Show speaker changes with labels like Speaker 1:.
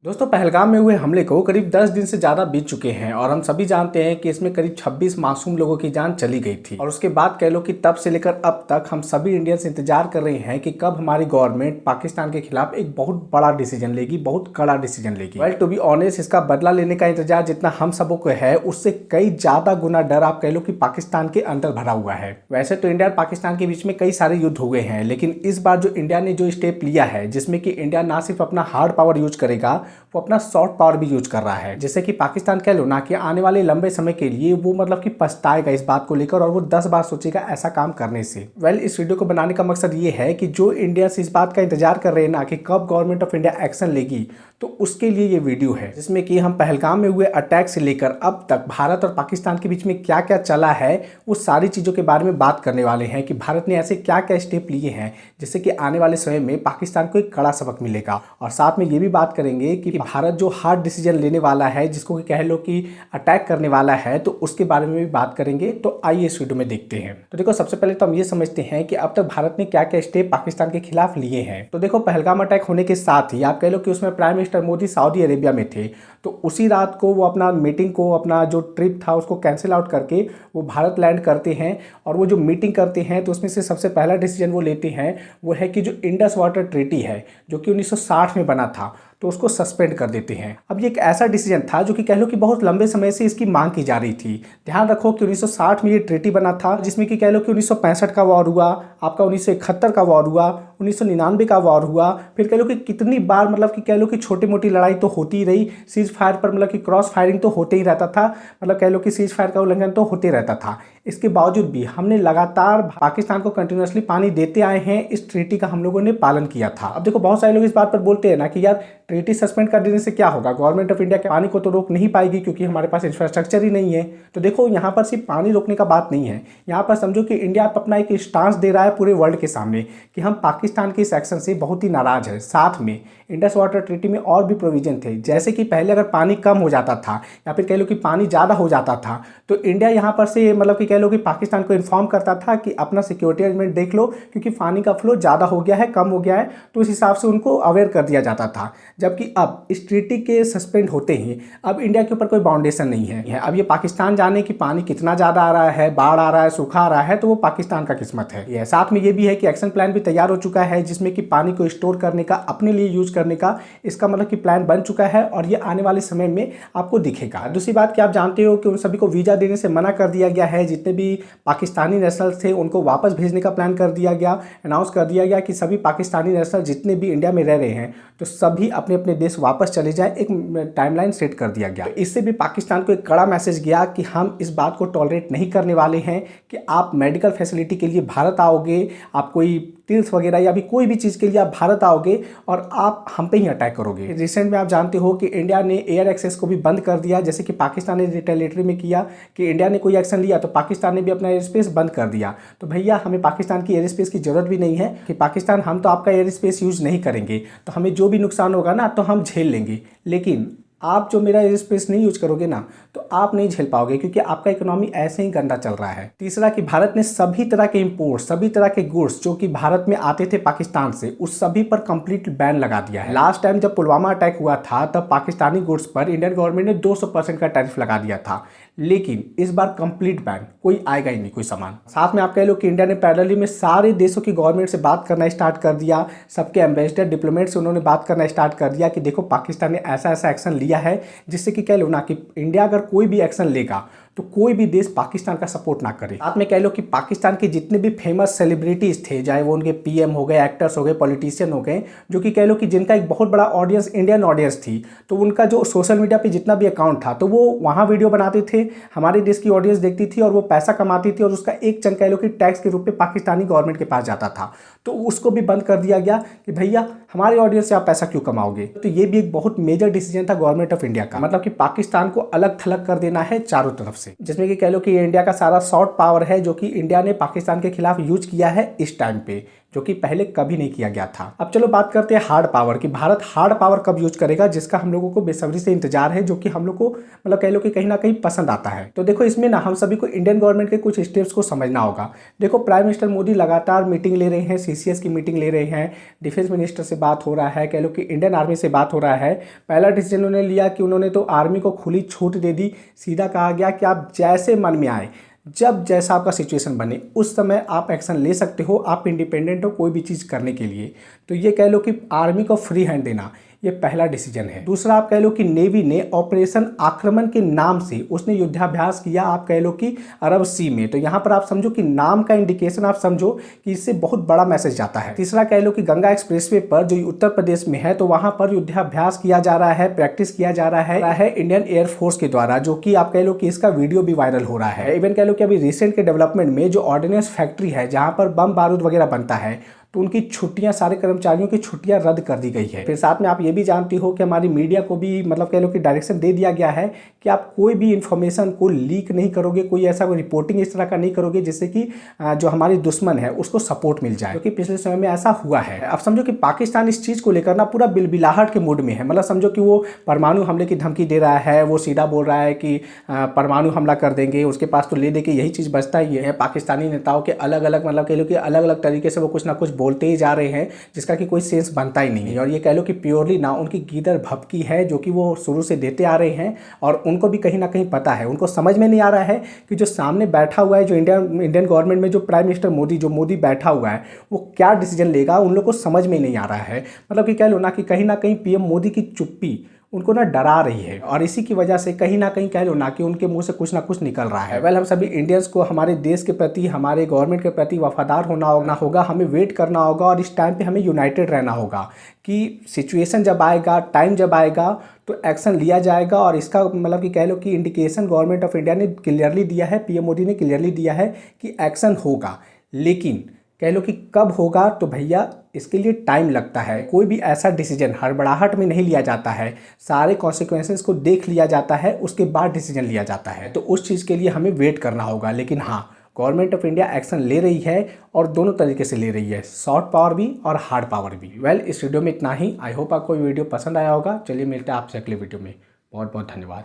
Speaker 1: दोस्तों पहलगाम में हुए हमले को करीब 10 दिन से ज़्यादा बीत चुके हैं और हम सभी जानते हैं कि इसमें करीब 26 मासूम लोगों की जान चली गई थी। और उसके बाद कह लो कि तब से लेकर अब तक हम सभी इंडियंस इंतजार कर रहे हैं कि कब हमारी गवर्नमेंट पाकिस्तान के खिलाफ एक बहुत बड़ा डिसीजन लेगी, बहुत कड़ा डिसीजन लेगी। वेल टू बी ऑनेस्ट, इसका बदला लेने का इंतजार जितना हम सबों को है उससे कई ज़्यादा गुना डर आप कह लो कि पाकिस्तान के अंदर भरा हुआ है। वैसे तो इंडिया और पाकिस्तान के बीच में कई सारे युद्ध हुए हैं, लेकिन इस बार जो इंडिया ने जो स्टेप लिया है जिसमें कि इंडिया ना सिर्फ अपना हार्ड पावर यूज करेगा, वो अपना सॉफ्ट पावर भी यूज कर रहा है, जिससे कि पाकिस्तान कह लो ना कि आने वाले लंबे समय के लिए वो मतलब कि पछताएगा इस बात को लेकर और वो 10 बार सोचेगा ऐसा काम करने से। वेल इस वीडियो को बनाने का मकसद ये है कि जो इंडिया से इस बात का इंतजार कर रहे हैं ना कि कब गवर्नमेंट ऑफ इंडिया एक्शन लेगी, तो उसके लिए ये वीडियो है जिसमें कि हम पहलगाम में हुए अटैक से लेकर अब तक भारत और पाकिस्तान के बीच में क्या क्या चला है वो सारी चीज़ों के बारे में बात करने वाले हैं कि भारत ने ऐसे क्या क्या स्टेप लिए हैं जिससे कि आने वाले समय में पाकिस्तान को एक कड़ा सबक मिलेगा। और साथ में ये भी बात करेंगे कि भारत जो हार्ड डिसीजन लेने वाला है, जिसको कि कह लो कि अटैक करने वाला है, तो उसके बारे में भी बात करेंगे। तो आइए इस वीडियो में देखते हैं। तो देखो सबसे पहले तो हम ये समझते हैं कि अब तक भारत ने क्या क्या स्टेप पाकिस्तान के खिलाफ लिए हैं। तो देखो पहलगाम अटैक होने के साथ ही आप कह लो कि उसमें prime minister Modi Saudi Arabia में थे, तो उसी रात को वो अपना मीटिंग को, अपना जो ट्रिप था उसको कैंसिल आउट करके वो भारत लैंड करते हैं। और वो जो मीटिंग करते हैं तो उसमें से सबसे पहला डिसीजन वो लेते हैं वो है कि जो इंडस वाटर ट्रीटी है जो कि 1960 में बना था, तो उसको सस्पेंड कर देते हैं। अब ये एक ऐसा डिसीजन था जो कि कह लो कि बहुत लंबे समय से इसकी मांग की जा रही थी। ध्यान रखो कि 1960 में ये ट्रीटी बना था, जिसमें कि कह लो कि 1965 का वॉर हुआ, आपका 1971 का वॉर हुआ, 1999 का वॉर हुआ, फिर कह लो कि कितनी बार मतलब कि कह लो कि छोटी मोटी लड़ाई तो होती ही रही, सीज फायर पर मतलब कि क्रॉस फायरिंग तो होते ही रहता था, मतलब कह लो कि सीज फायर का उल्लंघन तो होते रहता था। इसके बावजूद भी हमने लगातार पाकिस्तान को कंटिन्यूसली पानी देते आए हैं, इस ट्रीटी का हम लोगों ने पालन किया था। अब देखो बहुत सारे लोग इस बात पर बोलते हैं ना कि यार ट्रीटी सस्पेंड कर देने से क्या होगा, गवर्नमेंट ऑफ इंडिया के पानी को तो रोक नहीं पाएगी क्योंकि हमारे पास इंफ्रास्ट्रक्चर ही नहीं है। तो देखो यहाँ पर सिर्फ पानी रोकने का बात नहीं है, यहाँ पर समझो कि इंडिया अपना एक स्टांस दे रहा है पूरे वर्ल्ड के सामने कि हम पाकिस्तान के इस एक्शन से बहुत ही नाराज है। साथ में इंडस वाटर ट्रीटी में और भी प्रोविजन थे, जैसे कि पहले अगर पानी कम हो जाता था या फिर कह लो कि पानी ज़्यादा हो जाता था तो इंडिया यहाँ पर से मतलब कि कह लो कि पाकिस्तान को इन्फॉर्म करता था कि अपना सिक्योरिटी अरेंजमेंट देख लो क्योंकि पानी का फ्लो ज़्यादा हो गया है, कम हो गया है, तो उस हिसाब से उनको अवेयर कर दिया जाता था। जबकि अब इस ट्रीटी के सस्पेंड होते ही अब इंडिया के ऊपर कोई बाउंडेशन नहीं है। अब ये पाकिस्तान जाने कि पानी कितना ज़्यादा आ रहा है, बाढ़ आ रहा है, सूखा आ रहा है, तो वो पाकिस्तान का किस्मत है। ये साथ में ये भी है कि एक्शन प्लान भी तैयार हो चुका है जिसमें कि पानी को स्टोर करने का, अपने लिए यूज करने का इसका मतलब कि प्लान बन चुका है और ये आने वाले समय में आपको दिखेगा। दूसरी बात कि आप जानते हो कि उन सभी को वीजा देने से मना कर दिया गया है, जितने भी पाकिस्तानी नेशनल थे उनको वापस भेजने का प्लान कर दिया गया, अनाउंस कर दिया गया कि सभी पाकिस्तानी नेशनल जितने भी इंडिया में रह रहे हैं तो सभी अपने अपने देश वापस चले जाए, एक टाइमलाइन सेट कर दिया गया। इससे भी पाकिस्तान को एक कड़ा मैसेज गया कि हम इस बात को टॉलरेट नहीं करने वाले हैं कि आप मेडिकल फैसिलिटी के लिए भारत आओगे, आप कोई तीर्थ वगैरह या भी कोई भी चीज़ के लिए आप भारत आओगे और आप हम पे ही अटैक करोगे। रिसेंट में आप जानते हो कि इंडिया ने एयर एक्सेस को भी बंद कर दिया, जैसे कि पाकिस्तान ने रिटेलिएटरी में किया कि इंडिया ने कोई एक्शन लिया तो पाकिस्तान ने भी अपना एयर स्पेस बंद कर दिया। तो भैया हमें पाकिस्तान की एयर स्पेस की जरूरत भी नहीं है कि पाकिस्तान हम तो आपका एयर स्पेस यूज़ नहीं करेंगे, तो हमें जो भी नुकसान होगा ना तो हम झेल लेंगे, लेकिन आप जो मेरा एयर स्पेस नहीं यूज करोगे ना तो आप नहीं झेल पाओगे क्योंकि आपका इकोनॉमी ऐसे ही गंदा चल रहा है। तीसरा कि भारत ने सभी तरह के इंपोर्ट, सभी तरह के गुड्स जो कि भारत में आते थे पाकिस्तान से, उस सभी पर कंप्लीट बैन लगा दिया है। लास्ट टाइम जब पुलवामा अटैक हुआ था तब पाकिस्तानी गुड्स पर इंडियन गवर्नमेंट ने 200% का टैरिफ लगा दिया था, लेकिन इस बार कंप्लीट बैन, कोई आएगा ही नहीं कोई सामान। साथ में आप कह लो कि इंडिया ने पैरेलली में सारे देशों की गवर्नमेंट से बात करना स्टार्ट कर दिया, सबके एम्बेसडर डिप्लोमेट से उन्होंने बात करना स्टार्ट कर दिया कि देखो पाकिस्तान ने ऐसा ऐसा एक्शन लिया है, जिससे कि कह लो ना कि इंडिया अगर कोई भी एक्शन लेगा तो कोई भी देश पाकिस्तान का सपोर्ट ना करे। साथ में कह लो कि पाकिस्तान के जितने भी फेमस सेलिब्रिटीज थे, चाहे वो उनके पीएम हो गए, एक्टर्स हो गए, पॉलिटिशियन हो गए, जो कि कह लो कि जिनका एक बहुत बड़ा ऑडियंस इंडियन ऑडियंस थी, तो उनका जो सोशल मीडिया पे जितना भी अकाउंट था तो वो वहाँ वीडियो बनाते थे, हमारे देश की ऑडियंस देखती थी और वो पैसा कमाती थी और उसका एक चंक कह लो कि टैक्स के रूप में पाकिस्तानी गवर्नमेंट के पास जाता था, तो उसको भी बंद कर दिया गया कि भैया हमारे ऑडियंस से आप पैसा क्यों कमाओगे। तो ये भी एक बहुत मेजर डिसीजन था गवर्नमेंट ऑफ इंडिया का, मतलब कि पाकिस्तान को अलग थलग कर देना है चारों तरफ से, जिसमें कि कह लो कि इंडिया का सारा सॉफ्ट पावर है जो कि इंडिया ने पाकिस्तान के खिलाफ यूज किया है इस टाइम पे, जो कि पहले कभी नहीं किया गया था। अब चलो बात करते हैं हार्ड पावर की। भारत हार्ड पावर कब यूज करेगा, जिसका हम लोगों को बेसब्री से इंतजार है, जो कि हम लोग को मतलब कह लो कि कहीं ना कहीं पसंद आता है। तो देखो इसमें ना हम सभी को इंडियन गवर्नमेंट के कुछ स्टेप्स को समझना होगा। देखो प्राइम मिनिस्टर मोदी लगातार मीटिंग ले रहे हैं, सीसीएस की मीटिंग ले रहे हैं, डिफेंस मिनिस्टर से बात हो रहा है, कह लो कि इंडियन आर्मी से बात हो रहा है। पहला डिसीजन उन्होंने लिया कि उन्होंने तो आर्मी को खुली छूट दे दी। सीधा कहा गया कि आप जैसे मन में आए, जब जैसा आपका सिचुएशन बने उस समय आप एक्शन ले सकते हो, आप इंडिपेंडेंट हो कोई भी चीज़ करने के लिए। तो ये कह लो कि आर्मी को फ्री हैंड देना, ये पहला डिसीजन है। दूसरा आप कह लो कि नेवी ने ऑपरेशन आक्रमण के नाम से उसने युद्धाभ्यास किया, आप कह लो कि अरब सी में। तो यहाँ पर आप समझो कि नाम का इंडिकेशन आप समझो कि इससे बहुत बड़ा मैसेज जाता है। तीसरा कह लो कि गंगा एक्सप्रेसवे पर जो उत्तर प्रदेश में है, तो वहां पर युद्धाभ्यास किया जा रहा है, प्रैक्टिस किया जा रहा है इंडियन एयरफोर्स के द्वारा, जो कि आप कह लो कि इसका वीडियो भी वायरल हो रहा है। इवन कह लो कि अभी रिसेंट के डेवलपमेंट में जो ऑर्डिनेंस फैक्ट्री है जहां पर बम बारूद वगैरह बनता है, तो उनकी छुट्टियां, सारे कर्मचारियों की छुट्टियां रद्द कर दी गई है। फिर साथ में आप ये भी जानती हो कि हमारी मीडिया को भी मतलब कह लो कि डायरेक्शन दे दिया गया है कि आप कोई भी इंफॉर्मेशन को लीक नहीं करोगे, कोई ऐसा कोई रिपोर्टिंग इस तरह का नहीं करोगे जिससे कि जो हमारी दुश्मन है उसको सपोर्ट मिल जाए, क्योंकि पिछले समय में ऐसा हुआ है। अब समझो कि पाकिस्तान इस चीज़ को लेकर ना पूरा बिलबिलाहट के मूड में है। मतलब समझो कि वो परमाणु हमले की धमकी दे रहा है, वो सीधा बोल रहा है कि परमाणु हमला कर देंगे, उसके पास तो ले दे के यही चीज़ बचता ही है। पाकिस्तानी नेताओं के अलग अलग मतलब कह लो कि अलग अलग तरीके से वो कुछ ना कुछ बोलते ही जा रहे हैं, जिसका कि कोई सेंस बनता ही नहीं है। और ये कह लो कि प्योरली ना उनकी गीदड़ भभकी है, जो कि वो शुरू से देते आ रहे हैं, और उनको भी कहीं ना कहीं पता है। उनको समझ में नहीं आ रहा है कि जो सामने बैठा हुआ है, जो इंडियन गवर्नमेंट में जो प्राइम मिनिस्टर मोदी बैठा हुआ है, वो क्या डिसीजन लेगा, उन लोग को समझ में नहीं आ रहा है। मतलब कि कह लो ना कि कहीं ना कहीं पीएम मोदी की चुप्पी उनको ना डरा रही है, और इसी की वजह से कहीं ना कहीं कह लो ना कि उनके मुंह से कुछ ना कुछ निकल रहा है। वेल, हम सभी इंडियंस को हमारे देश के प्रति, हमारे गवर्नमेंट के प्रति वफादार होना होगा, हमें वेट करना होगा, और इस टाइम पे हमें यूनाइटेड रहना होगा कि सिचुएशन जब आएगा, टाइम जब आएगा, तो एक्शन लिया जाएगा। और इसका मतलब कि कह लो कि इंडिकेशन गवर्नमेंट ऑफ इंडिया ने क्लियरली दिया है, पीएम मोदी ने क्लियरली दिया है कि एक्शन होगा। लेकिन कह लो कि कब होगा, तो भैया इसके लिए टाइम लगता है। कोई भी ऐसा डिसीजन हड़बड़ाहट में नहीं लिया जाता है, सारे कॉन्सिक्वेंसेस को देख लिया जाता है, उसके बाद डिसीजन लिया जाता है। तो उस चीज़ के लिए हमें वेट करना होगा। लेकिन हाँ, गवर्नमेंट ऑफ इंडिया एक्शन ले रही है, और दोनों तरीके से ले रही है, सॉफ्ट पावर भी और हार्ड पावर भी। वेल, इस वीडियो में इतना ही। आई होप आपको वीडियो पसंद आया होगा। चलिए मिलते हैं आपसे अगले वीडियो में। बहुत बहुत धन्यवाद।